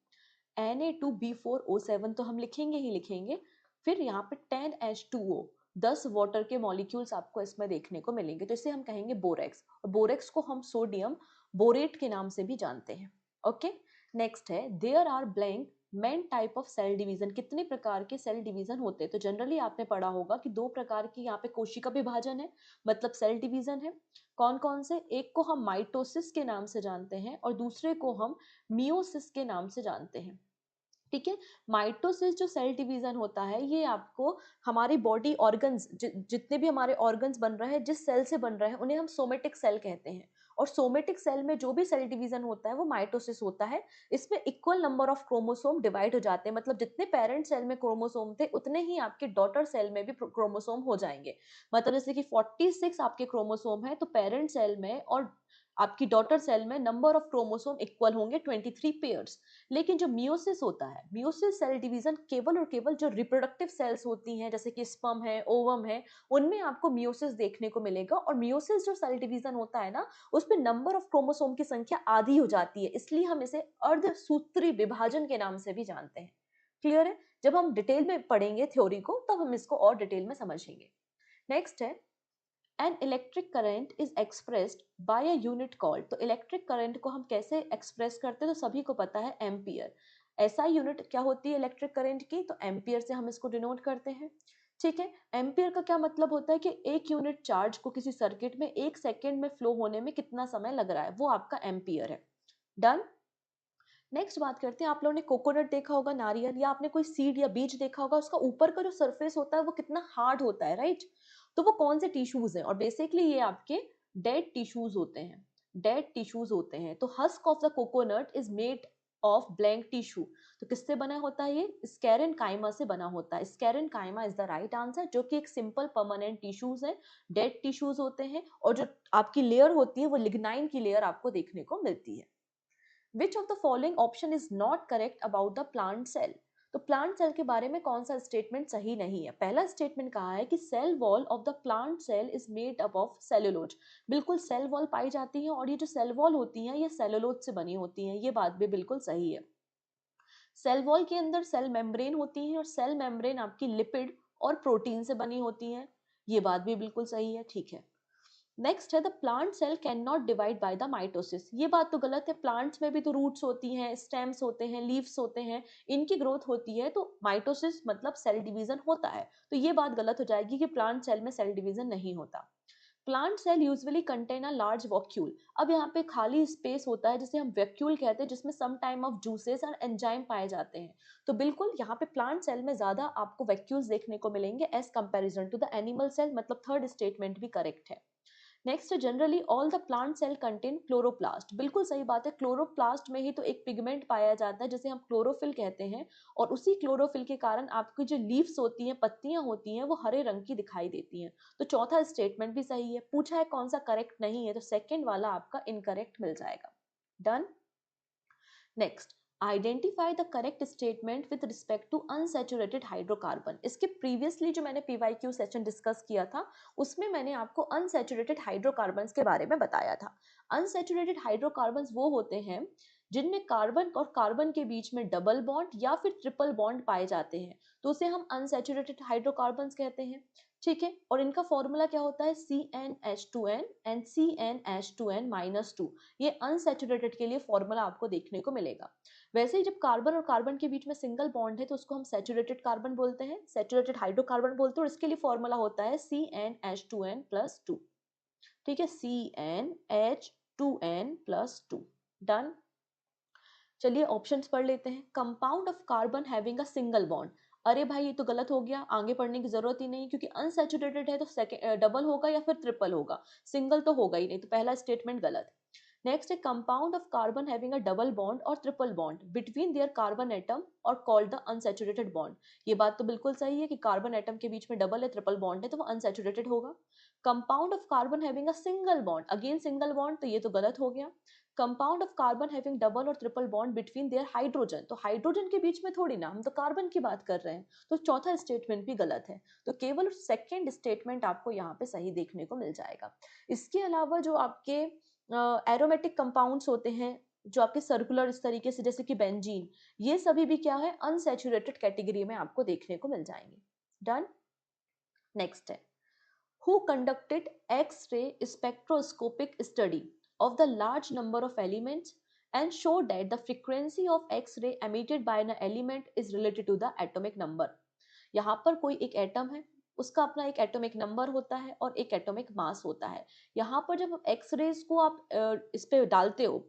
Na2B4O7, तो हम लिखेंगे ही लिखेंगे, फिर यहाँ पे 10H2O, 10 वाटर के मॉलिक्यूल्स आपको इसमें देखने को मिलेंगे, तो इसे हम कहेंगे बोरेक्स, और बोरेक्स को हम सोडियम बोरेट के नाम से भी जानते हैं। ओके, नेक्स्ट है there are blank main type of cell division. कितने प्रकार के सेल डिवीजन होते हैं? तो जनरली आपने पढ़ा होगा कि दो प्रकार की यहाँ पे कोशिका विभाजन है, मतलब सेल डिवीजन है। कौन कौन से? एक को हम माइटोसिस के नाम से जानते हैं और दूसरे को हम मियोसिस के नाम से जानते हैं। ठीक है। माइटोसिस जो सेल डिवीजन होता है, ये आपको हमारी बॉडी ऑर्गन्स जितने भी हमारे ऑर्गन्स बन रहे हैं, जिस सेल से बन रहे हैं, उन्हें हम सोमेटिक सेल कहते हैं। और सोमेटिक सेल में जो भी सेल डिवीजन होता है वो माइटोसिस होता है। इसमें equal number of chromosome divide हो जाते हैं, मतलब जितने पेरेंट सेल में क्रोमोसोम थे उतने ही आपके डॉटर सेल में भी क्रोमोसोम हो जाएंगे। मतलब जैसे कि 46 आपके क्रोमोसोम है, तो पेरेंट सेल में और आपकी डॉटर सेल में नंबर ऑफ क्रोमोसोम इक्वल होंगे 23 पेयर्स। लेकिन जो मियोसिस होता है, मियोसिस सेल डिवीजन केवल और केवल जो रिप्रोडक्टिव सेल्स होती हैं, जैसे कि स्पर्म है, ओवम है, उनमें आपको मियोसिस देखने को मिलेगा। और मियोसिस जो सेल डिवीजन होता है ना, उसमें नंबर ऑफ क्रोमोसोम की संख्या आधी हो जाती है, इसलिए हम इसे अर्धसूत्री विभाजन के नाम से भी जानते हैं। क्लियर है? जब हम डिटेल में पढ़ेंगे थ्योरी को, तब हम इसको और डिटेल में समझेंगे। नेक्स्ट है, an electric current is expressed by a unit called. तो इलेक्ट्रिक करंट को हम कैसे एक्सप्रेस करते हैं, तो सभी को पता है एम्पियर। ऐसा यूनिट क्या होती है इलेक्ट्रिक करंट की, तो एम्पियर से हम इसको डिनोट करते हैं। ठीक है। एम्पियर का क्या मतलब होता है कि एक यूनिट चार्ज को किसी सर्किट में 1 सेकेंड में फ्लो होने में कितना समय लग रहा है, वो आपका एम्पियर है। डन। नेक्स्ट बात करते हैं, आप लोगों ने कोकोनट देखा होगा, नारियल, या आपने कोई सीड या बीज देखा होगा, उसका ऊपर का जो सरफेस होता है वो कितना हार्ड होता है, राइट? तो वो कौन से टिश्यूज हैं, और बेसिकली ये आपके डेड टिश्यूज होते हैं। डेड टिश्यूज होते हैं। तो husk of the coconut is made of blank tissue. तो किससे बना होता है ये? स्केरेनकाइमा से बना होता है। स्केरेनकाइमा इज द राइट आंसर, जो कि एक सिंपल परमानेंट टिश्यूज है, डेड टिश्यूज होते हैं। और जो आपकी लेयर होती है वो लिग्नाइन की लेयर आपको देखने को मिलती है। Which of the following option is not correct about the plant cell? तो प्लांट सेल के बारे में कौन सा स्टेटमेंट सही नहीं है? पहला स्टेटमेंट कहा है कि cell wall of the plant cell is made up of cellulose. बिल्कुल सेल वॉल पाई जाती है, और ये जो सेल वॉल होती हैं ये सेलुलोज से बनी होती हैं, ये बात भी बिल्कुल सही है। सेल वॉल के अंदर सेल मेम्ब्रेन होती है, और सेल मेम्ब्रेन आपकी लिपिड और प्रोटीन से बनी होती है, ये बात भी बिल्कुल सही है। ठीक है। नेक्स्ट है, the plant cell can not divide by the mitosis. ये बात तो गलत है। प्लांट्स में भी तो रूट्स होती हैं, स्टेम्स होते हैं, लीव्स होते हैं, इनकी ग्रोथ होती है, तो माइटोसिस मतलब सेल डिवीजन होता है। तो ये बात गलत हो जाएगी कि प्लांट सेल में सेल डिवीजन नहीं होता। Plant cell usually contain a large vacuole. अब यहाँ पे खाली स्पेस होता है जिसे हम वैक्यूल कहते हैं, जिसमें सम टाइम ऑफ जूसेस और एंजाइम पाए जाते हैं। तो बिल्कुल यहाँ पे प्लांट सेल में ज्यादा आपको वैक्यूल्स देखने को मिलेंगे as comparison to the animal cell, मतलब थर्ड स्टेटमेंट भी करेक्ट है। Next, generally all the plant cell contain chloroplast. बिल्कुल सही बात है। क्लोरोप्लास्ट में ही तो एक पिगमेंट पाया जाता है जिसे हम क्लोरोफिल कहते हैं, और उसी क्लोरोफिल के कारण आपकी जो लीव्स होती हैं, पत्तियां होती हैं, वो हरे रंग की दिखाई देती हैं। तो चौथा स्टेटमेंट भी सही है। पूछा है कौन सा करेक्ट नहीं है, तो सेकेंड वाला आपका इनकरेक्ट मिल जाएगा। Done. Next, identify the correct statement with respect to unsaturated hydrocarbon. इसके प्रीवियसली जो मैंने पीवाईक्यू सेशन डिस्कस किया था, उसमें मैंने आपको अनसैचुरेटेड हाइड्रोकार्बन्स के बारे में बताया था। अनसैचुरेटेड हाइड्रोकार्बन्स वो होते हैं जिनमें कार्बन और कार्बन के बीच में डबल बॉन्ड या फिर ट्रिपल बॉन्ड पाए जाते हैं, तो उसे हम अनसैचुरेटेड हाइड्रोकार्बन्स कहते हैं। ठीक है। और इनका फॉर्मूला क्या होता है? CnH2n and CnH2n-2। ये अनसैचुरेटेड के लिए फॉर्मूला आपको देखने को मिलेगा। वैसे ही जब कार्बन और कार्बन के बीच में सिंगल बॉन्ड है, तो उसको हम सैचुरेटेड कार्बन बोलते हैं, सैचुरेटेड हाइड्रोकार्बन बोलते हैं, और इसके लिए फॉर्मूला होता है CnH2n+2। ठीक है, CnH2n+2। डन। चलिए ऑप्शंस पढ़ लेते हैं। Compound of carbon having a single bond. अरे भाई ये तो गलत हो गया, आगे पढ़ने की जरूरत ही नहीं, क्योंकि अनसैचुरेटेड है तो सेकंड डबल होगा या फिर ट्रिपल होगा, सिंगल तो होगा ही नहीं, तो पहला स्टेटमेंट गलत। नेक्स्ट है, compound of carbon having a double bond और triple bond between their carbon atom और कॉल्ड द अनसैचुरेटेड बॉन्ड। ये बात तो बिल्कुल सही है कि कार्बन एटम के बीच में डबल या ट्रिपल बॉन्ड है तो वो अनसैचुरेटेड होगा। Compound of carbon having a single bond, again single bond, तो ये तो गलत हो गया। Compound of carbon having double और triple bond between their hydrogen, तो हाइड्रोजन के बीच में थोड़ी ना, हम तो कार्बन की बात कर रहे हैं, तो चौथा स्टेटमेंट भी गलत है। तो केवल सेकंड स्टेटमेंट आपको यहाँ पे सही देखने को मिल जाएगा। इसके अलावा जो आपके एरोमेटिक कंपाउंड्स होते हैं, जो आपके सर्कुलर इस तरीके से, जैसे कि बेंजीन, ये सभी भी क्या है? अनसैचुरेटेड कैटेगरी में आपको देखने को मिल जाएंगे। डन। नेक्स्ट है, who conducted X-ray spectroscopic study of the large number of elements and showed that the frequency of X-ray emitted by an element is related to the atomic number। यहाँ पर कोई एक एटम है, उसका अपना एक एटॉमिक नंबर होता है और एक एटॉमिक मास होता है। यहाँ पर जब एक्स रेज को आप इस पे डालते हो,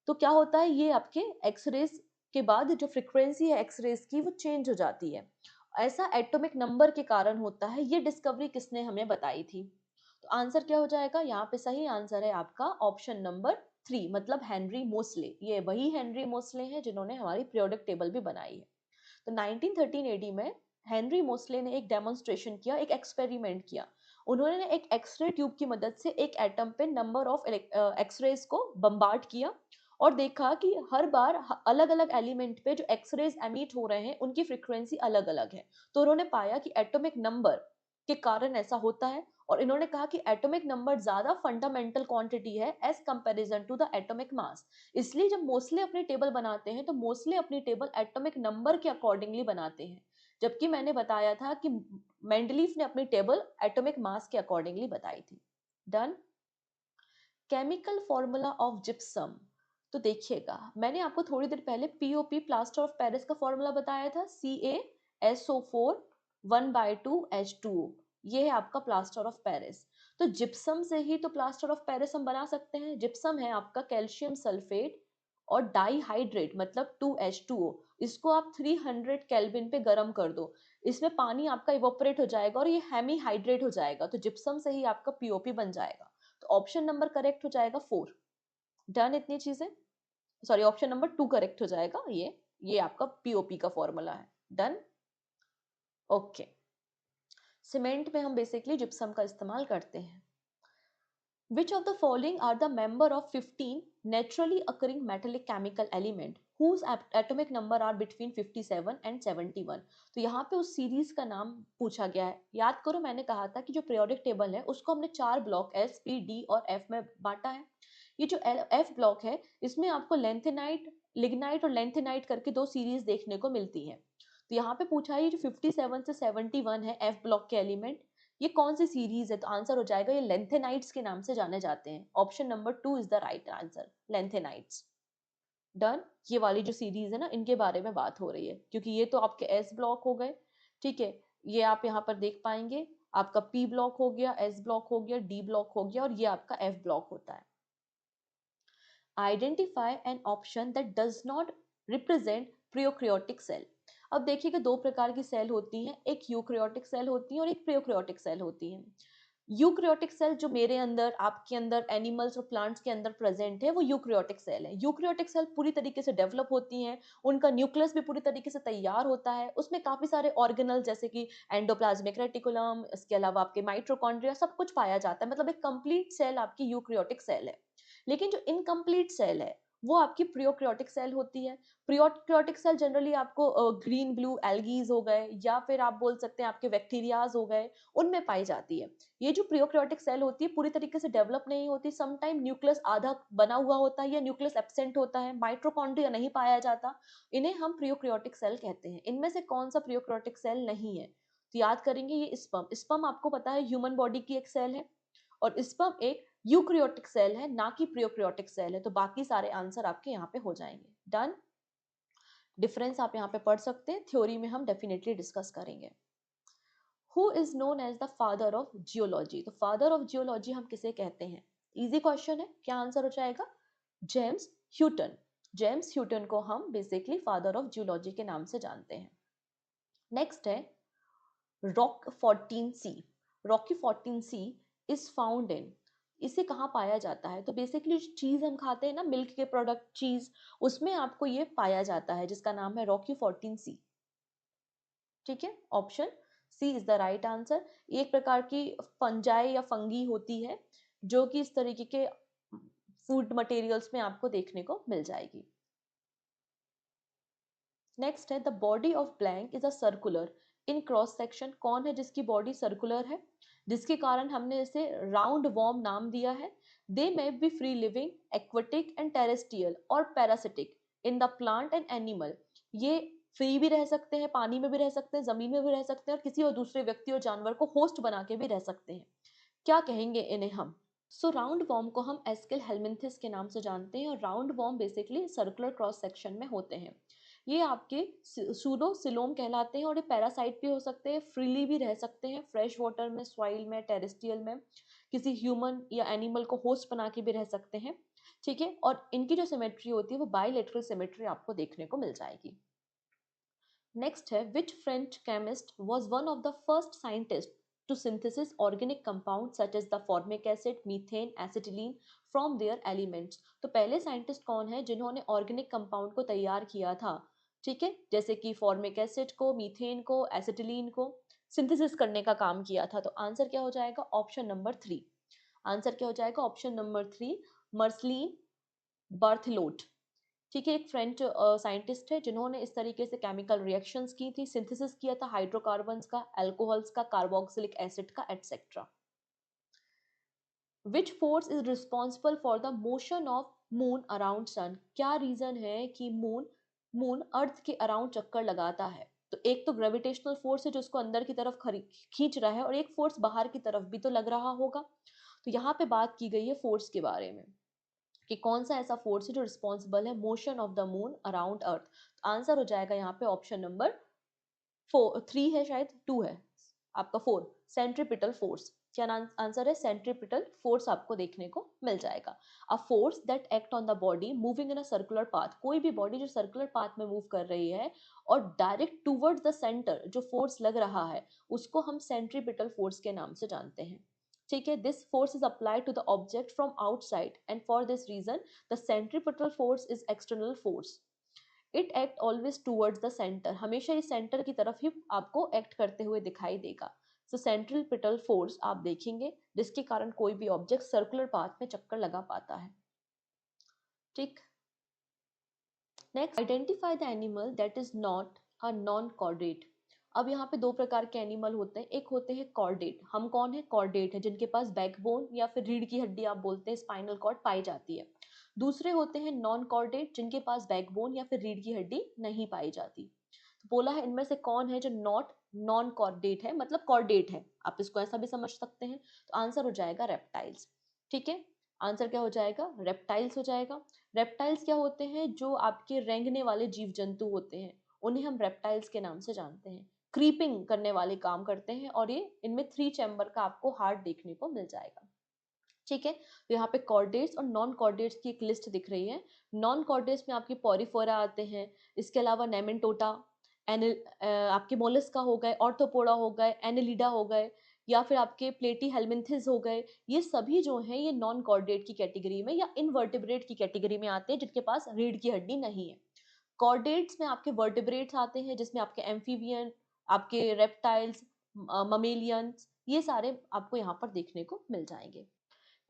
तो क्या होता है? ये आपके एक्सरेज के बाद जो फ्रीक्वेंसी है एक्सरेज की वो चेंज हो जाती है। ऐसा एटॉमिक नंबर के कारण होता है। ये डिस्कवरी किसने हमें बताई थी? तो आंसर क्या हो जाएगा? यहाँ पे सही आंसर है आपका ऑप्शन नंबर 3, मतलब हेनरी मोसले। ये वही हेनरी मोसले हैं जिन्होंने हमारी पीरियोडिक टेबल भी बनाई है। तो 1913 एडी में हेनरी मोसले ने एक डेमोन्स्ट्रेशन किया, एक एक्सपेरिमेंट किया। उन्होंने एक एक्सरे ट्यूब की मदद से एक एटम पे नंबर ऑफ एक्सरेज को बम्बार्ड किया और देखा कि हर बार अलग अलग एलिमेंट पे जो एक्सरेज एमिट हो रहे हैं उनकी फ्रीक्वेंसी अलग अलग है। तो उन्होंने पाया कि एटॉमिक नंबर के कारण ऐसा होता है, और इन्होंने कहा कि एटॉमिक नंबर ज्यादा फंडामेंटल क्वांटिटी है as comparison to the atomic mass. इसलिए जब मोस्ले अपनी टेबल बनाते हैं तो मोस्ले अपनी टेबल एटॉमिक नंबर के अकॉर्डिंगली बनाते हैं, जबकि मैंने बताया था कि मेंडलीफ ने अपनी टेबल एटॉमिक मास के अकॉर्डिंगली बताई थी। Done. Chemical formula of gypsum. तो देखिएगा, मैंने आपको थोड़ी देर पहले पीओपी प्लास्टर ऑफ पेरिस का फॉर्मूला बताया था, CaSO4 1/2H2O। ये है आपका प्लास्टर ऑफ पेरिस। तो जिप्सम से ही तो प्लास्टर ऑफ पेरिस हम बना सकते हैं। जिप्सम है आपका कैल्शियम सल्फेट और डाईहाइड्रेट, मतलब 2H2O। इसको आप 300 केल्विन पे गर्म कर दो, इसमें पानी आपका इवोपरेट हो जाएगा और ये हेमी हाइड्रेट हो जाएगा। तो जिप्सम से ही आपका पीओपी बन जाएगा। तो ऑप्शन नंबर करेक्ट हो जाएगा 4। डन इतनी चीजें। सॉरी, ऑप्शन नंबर 2 करेक्ट हो जाएगा। ये आपका पीओपी का फॉर्मूला है। डन। ओके। सीमेंट में हम बेसिकली जिप्सम का इस्तेमाल करते हैं। Which of the following are the member of 15 naturally occurring metallic chemical element whose atomic number are between 57 and 71? तो यहाँ पे उस सीरीज का नाम पूछा गया है। याद करो, मैंने कहा था कि जो पीरियोडिक टेबल है उसको हमने 4 ब्लॉक S, P, D और F में बांटा है। ये जो F ब्लॉक है इसमें आपको लेंथेनाइट, लिग्नाइट और लेंथेनाइट करके 2 सीरीज देखने को मिलती है। तो यहाँ पे पूछा है ये जो 57 से 71 है F ब्लॉक के एलिमेंट, ये कौन सी सीरीज है? तो आंसर हो जाएगा, ये लेंथेनाइट्स के नाम से जाने जाते हैं। Option number 2 is the right answer, lanthanides. Done. ये वाली जो सीरीज है ना, इनके बारे में बात हो रही है, क्योंकि ये तो आपके एस ब्लॉक हो गए, ठीक है। ये आप यहाँ पर देख पाएंगे, आपका पी ब्लॉक हो गया, एस ब्लॉक हो गया, डी ब्लॉक हो गया, और ये आपका एफ ब्लॉक होता है। Identify an option that does not represent prokaryotic cell. अब देखिएगा, 2 प्रकार की सेल होती हैं, एक यूकैरियोटिक सेल होती है और एक प्रोकैरियोटिक सेल होती है। यूकैरियोटिक सेल जो मेरे अंदर, आपके अंदर, एनिमल्स और प्लांट्स के अंदर प्रेजेंट है, वो यूकैरियोटिक सेल है। यूकैरियोटिक सेल पूरी तरीके से डेवलप होती हैं, उनका न्यूक्लियस भी पूरी तरीके से तैयार होता है, उसमें काफी सारे ऑर्गेनल जैसे कि एंडोप्लाज्मिक रेटिकुलम, इसके अलावा आपके माइटोकॉन्ड्रिया, सब कुछ पाया जाता है। मतलब एक कंप्लीट सेल आपकी यूकैरियोटिक सेल है। लेकिन जो इनकम्प्लीट सेल है वो आपकी प्रोकैरियोटिक सेल होती है। प्रोकैरियोटिक सेल जनरली आपको ग्रीन ब्लू एल्गीज हो गए, या फिर आप बोल सकते हैं आपके बैक्टीरियाज हो गए, उनमें पाई जाती है। ये जो प्रोकैरियोटिक सेल होती है पूरी तरीके से डेवलप नहीं होती, सम टाइम न्यूक्लियस आधा बना हुआ होता है या न्यूक्लियस एब्सेंट होता है, माइटोकॉन्ड्रिया नहीं पाया जाता, इन्हें हम प्रोकैरियोटिक सेल कहते हैं। इनमें से कौन सा प्रोकैरियोटिक सेल नहीं है? तो याद करेंगे, ये स्पर्म। स्पर्म आपको पता है ह्यूमन बॉडी की एक सेल है, और स्पर्म एक यूकैरियोटिक सेल है, ना कि प्रोकैरियोटिक सेल है। तो बाकी सारे आंसर आपके यहाँ पे हो जाएंगे। डन। डिफरेंस आप यहाँ पे पढ़ सकते हैं, थ्योरी में हम डेफिनेटली डिस्कस करेंगे। Who is known as the father of geology? तो फादर ऑफ जियोलॉजी हम किसे कहते हैं? इजी क्वेश्चन है, क्या आंसर हो जाएगा? James Houghton. जेम्स ह्यूटन को हम बेसिकली फादर ऑफ जियोलॉजी के नाम से जानते हैं। नेक्स्ट है rock 14C। Rocky 14C is found in, इसे कहाँ पाया जाता है? तो बेसिकली चीज हम खाते हैं ना, मिल्क के प्रोडक्ट, चीज, उसमें आपको ये पाया जाता है, जिसका नाम है रॉकी 14C। ठीक है, option C is the right answer. एक प्रकार की फंजाई या फंगी होती है जो कि इस तरीके के फूड मटेरियल्स में आपको देखने को मिल जाएगी। नेक्स्ट है the body of blank is a circular in cross section. कौन है जिसकी बॉडी सर्कुलर है, जिसके कारण हमने इसे राउंड वॉर्म नाम दिया है? They may be free living, aquatic and terrestrial और parasitic in the plant and animal. ये फ्री भी रह सकते हैं, पानी में भी रह सकते हैं, जमीन में भी रह सकते हैं, और किसी और दूसरे व्यक्ति और जानवर को होस्ट बना के भी रह सकते हैं। क्या कहेंगे इन्हें हम? सो राउंड वॉर्म को हम एस्केल हेलमिंथिस के नाम से जानते हैं, और round warm basically circular cross section में होते हैं। ये आपके सूडो सिलोम कहलाते हैं, और ये पैरासाइट भी हो सकते हैं, फ्रीली भी रह सकते हैं फ्रेश वाटर में, सॉइल में, टेरेस्ट्रियल में। किसी ह्यूमन या एनिमल को होस्ट बना के भी रह सकते हैं, ठीक है। और इनकी जो सिमेट्री होती है वो बायलैटरल सिमेट्री आपको देखने को मिल जाएगी। नेक्स्ट है, which French chemist was one of the first scientist to synthesis organic compound such as the formic acid, methane, acetylene from their elements. तो पहले साइंटिस्ट कौन है जिन्होंने ऑर्गेनिक कंपाउंड को तैयार किया था, ठीक है, जैसे कि फॉर्मिक एसिड को, मीथेन को, एसिटिलीन को सिंथेसिस करने का काम किया था। तो आंसर क्या हो जाएगा, ऑप्शन नंबर 3। आंसर क्या हो जाएगा, ऑप्शन नंबर 3, मर्सलीन बर्थलोट, ठीक है। एक फ्रेंच साइंटिस्ट है जिन्होंने इस तरीके से केमिकल रिएक्शंस की थी, सिंथेसिस किया था हाइड्रोकार्बन्स का, अल्कोहल्स का, कार्बोक्सिलिक एसिड का, etcetera. Which force is responsible for the motion of moon around sun. क्या रीजन है कि मून अर्थ के अराउंड चक्कर लगाता है। तो एक तो ग्रेविटेशनल फोर्स है जो उसको अंदर की तरफ खींच रहा है, और एक फोर्स बाहर की तरफ भी तो लग रहा होगा। तो यहाँ पे बात की गई है फोर्स के बारे में कि कौन सा ऐसा फोर्स है जो रिस्पॉन्सिबल है motion of the moon around earth. तो आंसर हो जाएगा यहाँ पे ऑप्शन नंबर 3 है, शायद 2 है आपका, 4, सेंट्रीपिटल फोर्स। क्या आंसर है, सेंट्रीपिटल फोर्स आपको देखने को मिल जाएगा। A force that act on the body moving in a circular path, कोई भी बॉडी जो सर्कुलर पाथ में मूव कर रही है और डायरेक्ट टूवर्ड्स द सेंटर जो फोर्स लग रहा है उसको हम सेंट्रीपिटल फोर्स के नाम से जानते हैं, ठीक है। This force is applied to the object from outside and for this reason the centripetal force is external force. It act always towards the centre, हमेशा ये सेंटर की तरफ ही आपको एक्ट करते हुए दिखाई देगा। सो सेंट्रल पिटल फोर्स आप देखेंगे जिसके कारण कोई भी ऑब्जेक्ट सर्कुलर पाथ में चक्कर लगा पाता है, ठीक। Next, identify the animal that is not a non chordate. अब यहाँ पे दो प्रकार के एनिमल होते हैं, एक होते हैं कॉर्डेट। हम कौन है, कॉर्डेट है जिनके पास बैकबोन या फिर रीढ़ की हड्डी आप बोलते हैं, स्पाइनल कॉर्ड पाई जाती है। दूसरे होते हैं नॉन कॉर्डेट जिनके पास बैकबोन या फिर रीढ़ की हड्डी नहीं पाई जाती। तो बोला है इनमें से कौन है जो नॉन कॉर्डेट है, मतलब कॉर्डेट है, आप इसको ऐसा भी समझ सकते हैं। तो आंसर हो जाएगा रेप्टाइल्स, ठीक है। आंसर क्या हो जाएगा, रेप्टाइल्स हो जाएगा। रेप्टाइल्स क्या होते हैं, जो आपके रेंगने वाले जीव जंतु होते हैं उन्हें हम रेप्टाइल्स के नाम से जानते हैं। क्रीपिंग करने वाले काम करते हैं और ये इनमें 3 चैम्बर का आपको हार्ट देखने को मिल जाएगा, ठीक है। तो यहाँ पे कॉर्डेट्स और नॉन कॉर्डेट्स की एक लिस्ट दिख रही है। नॉन कॉर्डेट्स में आपके पॉरीफोरा आते हैं, इसके अलावा नेमेंटोटा, आपके मोलस्का हो गए, ऑर्थोपोडा हो गए, एनेलिडा हो गए, या फिर आपके प्लेटी हेलमिंथिस हो गए। ये सभी जो हैं ये नॉन कॉर्डेट की कैटेगरी में या इनवर्टिब्रेट की कैटेगरी में आते हैं जिनके पास रीढ़ की हड्डी नहीं है। कॉर्डेट्स में आपके वर्टिब्रेट्स आते हैं जिसमें आपके एम्फीबियन, आपके रेप्टाइल्स, ममेलियंस, ये सारे आपको यहाँ पर देखने को मिल जाएंगे।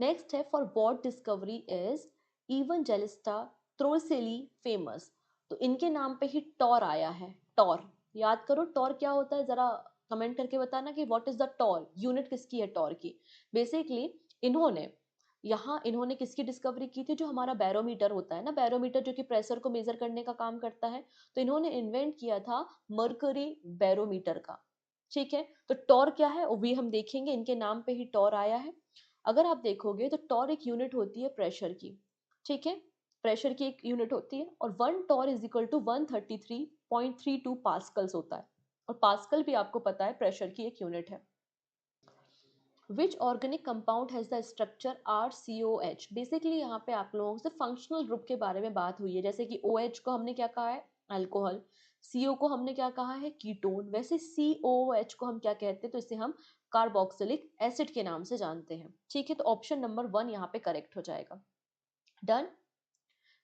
नेक्स्ट है, for what discovery is Evangelista Torricelli famous. तो इनके नाम पे ही टॉर आया है, टॉर। याद करो टॉर क्या होता है, जरा कमेंट करके बताना कि what is the torr, unit किसकी है टॉर की। बेसिकली इन्होंने किसकी डिस्कवरी की थी, जो हमारा बैरोमीटर होता है ना, बैरोमीटर जो कि प्रेशर को मेजर करने का काम करता है, तो इन्होंने इन्वेंट किया था मर्करी बैरोमीटर का, ठीक है। तो टॉर क्या है वो भी हम देखेंगे, इनके नाम पे ही टॉर आया है। अगर आप देखोगे तो टॉर एक यूनिट होती है प्रेशर की, ठीक है, प्रेशर की एक यूनिट होती है, और 1 torr is equal to 133.32 pascals होता है, और पास्कल भी आपको पता है प्रेशर की एक यूनिट है। Which organic compound has the structure RCOH। Basically यहाँ पे आप लोगों से फंक्शनल ग्रुप के बारे में बात हुई है, जैसे कि OH को हमने क्या कहा है, अल्कोहल, CO को हमने क्या कहा है, कीटोन, वैसे COOH को हम क्या कहते हैं, तो इसे हम कार्बोक्सिलिक एसिड के नाम से जानते हैं, ठीक है। तो ऑप्शन नंबर 1 यहाँ पे करेक्ट हो जाएगा, डन।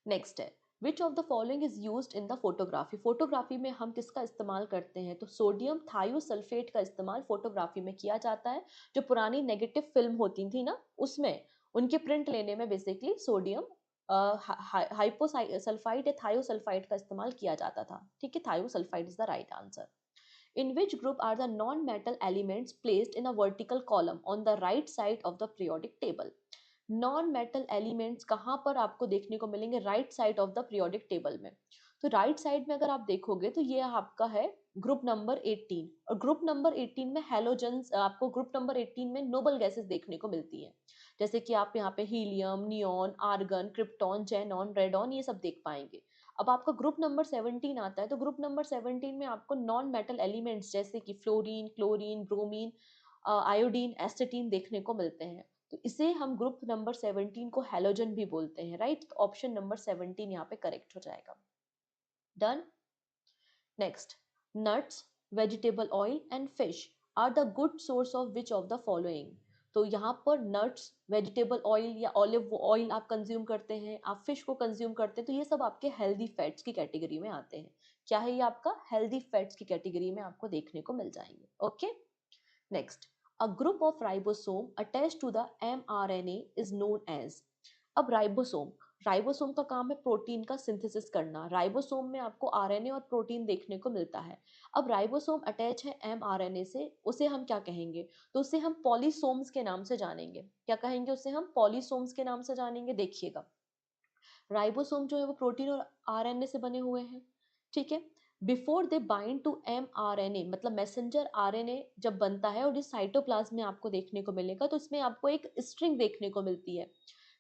नेक्स्ट है, विच of the following is used in the photography. Photography में हम किसका इस्तेमाल करते हैं, तो सोडियम थायोसल्फेट का इस्तेमाल फोटोग्राफी में किया जाता है। जो पुरानी नेगेटिव फिल्म होती थी ना, उसमें उनके प्रिंट लेने में बेसिकली सोडियम हाइपोसल्फाइड या थायोसल्फाइड का इस्तेमाल किया जाता था, ठीक है। Thiosulphide is the right answer. In which group are the non-metal elements placed in a vertical column on the right side of the periodic table? Non metal elements कहाँ पर आपको देखने को मिलेंगे, right side of the periodic table में। तो राइट साइड में अगर आप देखोगे तो ये आपका है ग्रुप नंबर 18, और ग्रुप नंबर 18 में हैलोजेंस, आपको ग्रुप नंबर 18 में नोबल गैसेस देखने को मिलती हैं, जैसे कि आप यहाँ पे helium, neon, argon, krypton, xenon, radon, ये सब देख पाएंगे। अब आपका ग्रुप नंबर 17 आता है, तो ग्रुप नंबर 17 में आपको नॉन मेटल एलिमेंट्स जैसे कि फ्लोरीन, क्लोरीन, ब्रोमीन, आयोडीन, एस्टेटीन देखने को मिलते हैं। तो इसे हम ग्रुप नंबर 17 को हैलोजन भी बोलते हैं, राइट? तो ऑप्शन नंबर 17 यहाँ पे करेक्ट हो जाएगा। Done. Next, nuts, vegetable oil and fish are the good source of which of the following? तो यहाँ पर नट्स, वेजिटेबल ऑयल या ऑलिव ऑयल आप कंज्यूम करते हैं, आप फिश को कंज्यूम करते हैं, तो ये सब आपके हेल्दी फैट्स की कैटेगरी में आते हैं। क्या है ये? आपका हेल्दी फैट्स की कैटेगरी में आपको देखने को मिल जाएंगे। Okay. Next, a group of ribosome attached to the mRNA is known as। अब राइबोसोम का काम है प्रोटीन का सिंथेसिस करना। राइबोसोम में आपको आरएनए और प्रोटीन देखने को मिलता है। अब राइबोसोम अटैच है एमआरएनए से, उसे हम क्या कहेंगे? तो उसे हम पॉलीसोम्स के नाम से जानेंगे। क्या कहेंगे? उसे हम पॉलीसोम्स के नाम से जानेंगे। देखिएगा, राइबोसोम जो है वो प्रोटीन और आरएनए से बने हुए हैं, ठीक है। Before they bind to mRNA, मतलब मैसेंजर आरएनए जब बनता है और ये साइटोप्लाज्म में आपको देखने को मिलेगा, तो इसमें आपको एक स्ट्रिंग देखने को मिलती है,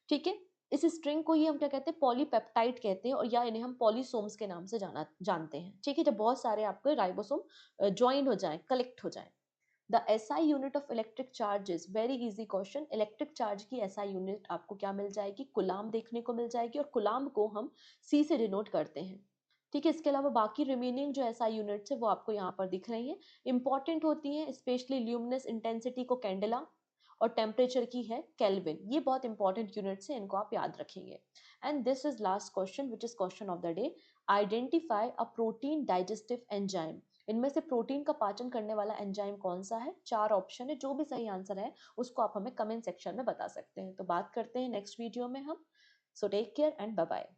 ठीक है। इस स्ट्रिंग को ही हम क्या कहते हैं? पॉलीपेप्टाइड कहते हैं, और या इन्हें हम पॉलीसोम्स के नाम से जानते हैं, ठीक है। जब बहुत सारे आपके राइबोसोम ज्वाइन हो जाएं, कलेक्ट हो जाएं। The SI unit of electric charge is, very easy question, electric charge की एसआई यूनिट आपको क्या मिल जाएगी? कुलाम देखने को मिल जाएगी, और कुलाम को हम सी से डिनोट करते हैं, ठीक है। इसके अलावा बाकी रिमेनिंग जो एसआई यूनिट्स है वो आपको यहाँ पर दिख रही हैं, इंपॉर्टेंट होती हैं, स्पेशली ल्यूमिनस इंटेंसिटी को कैंडेला, और टेम्परेचर की है केल्विन। ये बहुत इंपॉर्टेंट यूनिट्स हैं, इनको आप याद रखेंगे। And this is last question which is question of the day. Identify a protein digestive enzyme. इनमें से प्रोटीन का पाचन करने वाला एंजाइम कौन सा है? 4 ऑप्शन है, जो भी सही आंसर है उसको आप हमें कमेंट सेक्शन में बता सकते हैं। तो बात करते हैं नेक्स्ट वीडियो में हम। So take care and bye bye.